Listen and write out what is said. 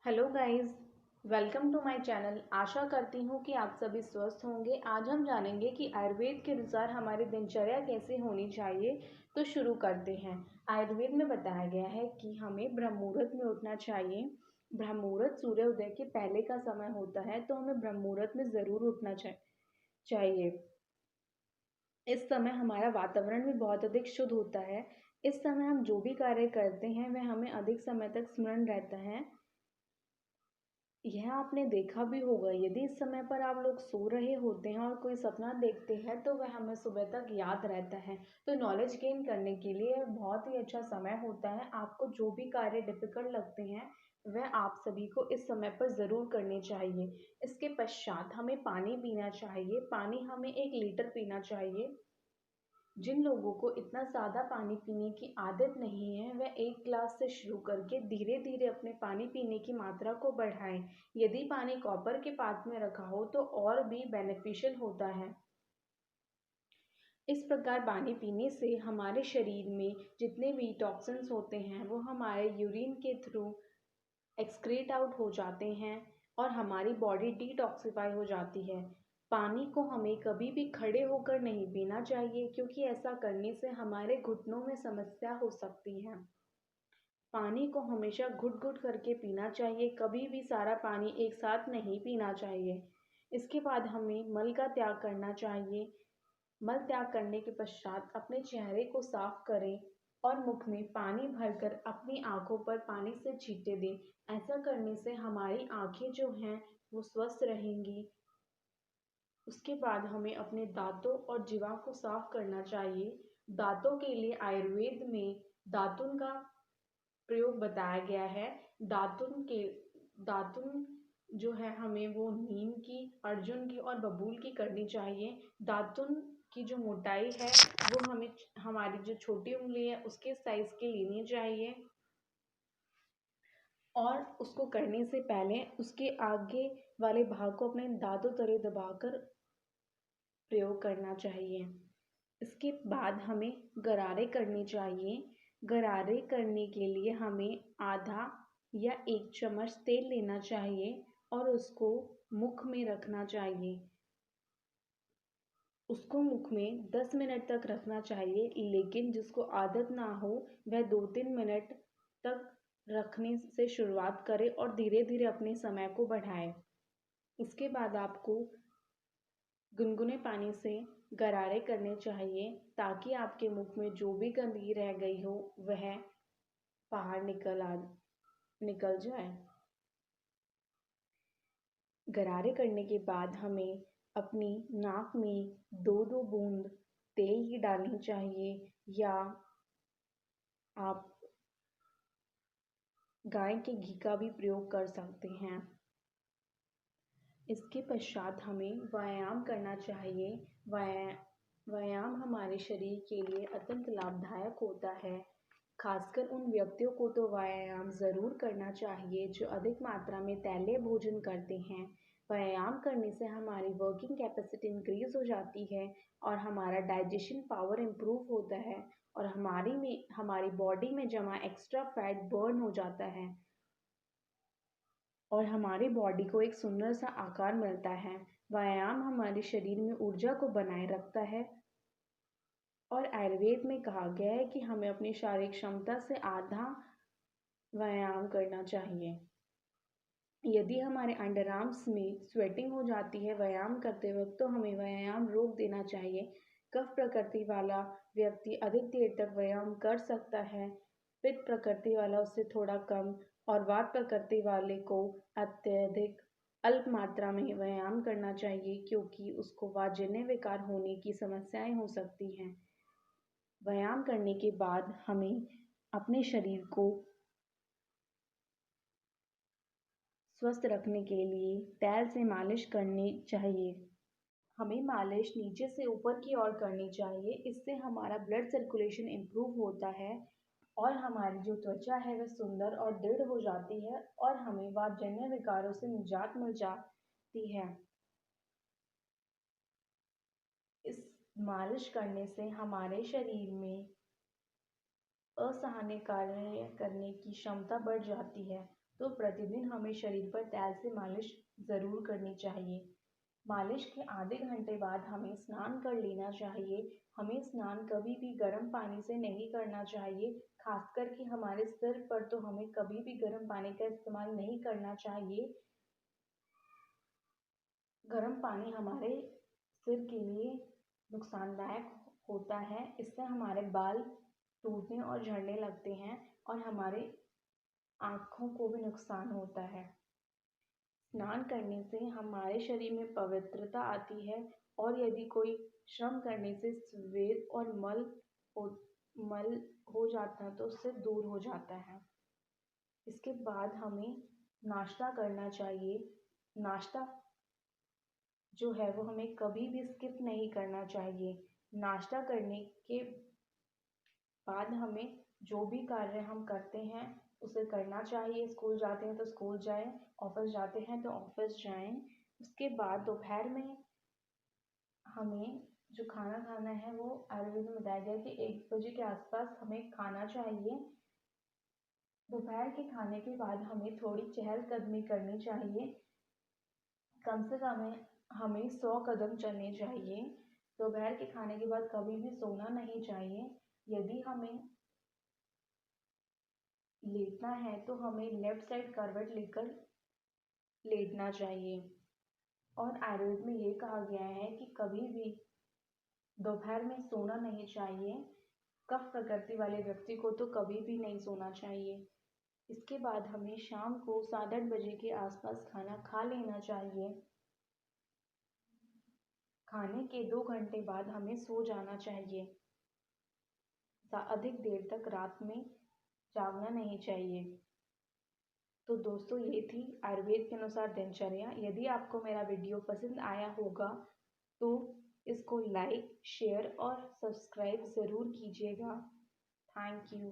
Hello guys, welcome to my channel. आशा करती हूँ कि आप सभी स्वस्थ होंगे। आज हम जानेंगे कि आयुर्वेद के अनुसार हमारी दिनचर्या कैसे होनी चाहिए। तो शुरू करते हैं। आयुर्वेद में बताया गया है कि हमें ब्रह्म मुहूर्त में उठना चाहिए। ब्रह्म मुहूर्त सूर्योदय के पहले का समय होता है, तो हमें ब्रह्म मुहूर्त में ज़रूर उठना चाहिए। इस समय हमारा वातावरण भी बहुत अधिक शुद्ध होता है। इस समय हम जो भी कार्य करते हैं वह हमें अधिक समय तक स्मरण रहता है। यह आपने देखा भी होगा, यदि इस समय पर आप लोग सो रहे होते हैं और कोई सपना देखते हैं तो वह हमें सुबह तक याद रहता है। तो नॉलेज गेन करने के लिए बहुत ही अच्छा समय होता है। आपको जो भी कार्य डिफिकल्ट लगते हैं वह आप सभी को इस समय पर ज़रूर करने चाहिए। इसके पश्चात हमें पानी पीना चाहिए। पानी हमें 1 लीटर पीना चाहिए। जिन लोगों को इतना ज़्यादा पानी पीने की आदत नहीं है वह 1 गिलास से शुरू करके धीरे धीरे अपने पानी पीने की मात्रा को बढ़ाएं। यदि पानी कॉपर के पात्र में रखा हो तो और भी बेनिफिशियल होता है। इस प्रकार पानी पीने से हमारे शरीर में जितने भी टॉक्सिन्स होते हैं वो हमारे यूरिन के थ्रू एक्सक्रीट आउट हो जाते हैं और हमारी बॉडी डिटॉक्सिफाई हो जाती है। पानी को हमें कभी भी खड़े होकर नहीं पीना चाहिए, क्योंकि ऐसा करने से हमारे घुटनों में समस्या हो सकती है। पानी को हमेशा घुट घुट करके पीना चाहिए, कभी भी सारा पानी एक साथ नहीं पीना चाहिए। इसके बाद हमें मल का त्याग करना चाहिए। मल त्याग करने के पश्चात अपने चेहरे को साफ करें और मुख में पानी भरकर अपनी आंखों पर पानी से छींटे दें। ऐसा करने से हमारी आंखें जो हैं वो स्वस्थ रहेंगी। उसके बाद हमें अपने दांतों और जीवा को साफ करना चाहिए। दांतों के लिए आयुर्वेद में दातुन का प्रयोग बताया गया है। दातुन जो है हमें वो नीम की, अर्जुन की और बबूल की करनी चाहिए। दातुन की जो मोटाई है वो हमें हमारी जो छोटी उंगली है उसके साइज की लेनी चाहिए और उसको करने से पहले उसके आगे वाले भाग को अपने दांतों तले दबाकर प्रयोग करना चाहिए। इसके बाद हमें गरारे करने चाहिए। गरारे करने के लिए हमें आधा या 1 चम्मच तेल लेना चाहिए और उसको मुख में रखना चाहिए। उसको मुख में 10 मिनट तक रखना चाहिए, लेकिन जिसको आदत ना हो वह 2-3 मिनट तक रखने से शुरुआत करे और धीरे धीरे अपने समय को बढ़ाए। इसके बाद आपको गुनगुने पानी से गरारे करने चाहिए, ताकि आपके मुख में जो भी गंदगी रह गई हो वह बाहर निकल जाए। गरारे करने के बाद हमें अपनी नाक में 2-2 बूंद तेल की डालनी चाहिए, या आप गाय के घी का भी प्रयोग कर सकते हैं। इसके पश्चात हमें व्यायाम करना चाहिए। व्यायाम हमारे शरीर के लिए अत्यंत लाभदायक होता है। खासकर उन व्यक्तियों को तो व्यायाम ज़रूर करना चाहिए जो अधिक मात्रा में तैलीय भोजन करते हैं। व्यायाम करने से हमारी वर्किंग कैपेसिटी इंक्रीज हो जाती है और हमारा डाइजेशन पावर इम्प्रूव होता है और हमारी बॉडी में जमा एक्स्ट्रा फैट बर्न हो जाता है और हमारी बॉडी को एक सुंदर सा आकार मिलता है। व्यायाम हमारे शरीर में ऊर्जा को बनाए रखता है और आयुर्वेद में कहा गया है कि हमें अपनी शारीरिक क्षमता से आधा व्यायाम करना चाहिए। यदि हमारे अंडर आर्म्स में स्वेटिंग हो जाती है व्यायाम करते वक्त, तो हमें व्यायाम रोक देना चाहिए। कफ प्रकृति वाला व्यक्ति अधिक देर तक व्यायाम कर सकता है, पित्त प्रकृति वाला उससे थोड़ा कम और वात प्रकृति वाले को अत्यधिक अल्प मात्रा में व्यायाम करना चाहिए, क्योंकि उसको वातजन्य विकार होने की समस्याएं हो सकती हैं। व्यायाम करने के बाद हमें अपने शरीर को स्वस्थ रखने के लिए तेल से मालिश करनी चाहिए। हमें मालिश नीचे से ऊपर की ओर करनी चाहिए। इससे हमारा ब्लड सर्कुलेशन इम्प्रूव होता है और हमारी जो त्वचा है वह सुंदर और दृढ़ हो जाती है और हमें वातजन्य विकारों से निजात मिल जाती है। इस मालिश करने से हमारे शरीर में असहनीय कार्य करने की क्षमता बढ़ जाती है तो प्रतिदिन हमें शरीर पर तेल से मालिश ज़रूर करनी चाहिए। मालिश के आधे घंटे बाद हमें स्नान कर लेना चाहिए। हमें स्नान कभी भी गर्म पानी से नहीं करना चाहिए, खासकर कि हमारे सिर पर तो हमें कभी भी गर्म पानी का इस्तेमाल नहीं करना चाहिए। गर्म पानी हमारे सिर के लिए नुकसानदायक होता है। इससे हमारे बाल टूटने और झड़ने लगते हैं और हमारे आँखों को भी नुकसान होता है। स्नान करने से हमारे शरीर में पवित्रता आती है और यदि कोई श्रम करने से स्वेद और मल हो जाता है तो उससे दूर हो जाता है। इसके बाद हमें नाश्ता करना चाहिए। नाश्ता जो है वो हमें कभी भी स्किप नहीं करना चाहिए। नाश्ता करने के बाद हमें जो भी कार्य हम करते हैं उसे करना चाहिए। स्कूल जाते हैं तो स्कूल जाएं, ऑफिस जाते हैं तो ऑफिस जाएं। उसके बाद दोपहर में हमें जो खाना खाना है वो आयुर्वेद में बताया गया है कि 1 बजे के आसपास हमें खाना चाहिए। दोपहर के खाने के बाद हमें थोड़ी चहलकदमी करनी चाहिए। कम से कम हमें 100 कदम चलने चाहिए। दोपहर के खाने के बाद कभी भी सोना नहीं चाहिए। यदि हमें लेटना है तो हमें लेफ्ट साइड करवट लेकर लेटना चाहिए। और आयुर्वेद में ये कहा गया है कि कभी भी दोपहर में सोना नहीं चाहिए। कफ प्रकृति वाले व्यक्ति को तो कभी भी नहीं सोना चाहिए। इसके बाद हमें शाम को 7-8 बजे के आसपास खाना खा लेना चाहिए। खाने के 2 घंटे बाद हमें सो जाना चाहिए। अधिक देर तक रात में जागना नहीं चाहिए। तो दोस्तों ये थी आयुर्वेद के अनुसार दिनचर्या। यदि आपको मेरा वीडियो पसंद आया होगा तो इसको लाइक, शेयर और सब्सक्राइब ज़रूर कीजिएगा। Thank you.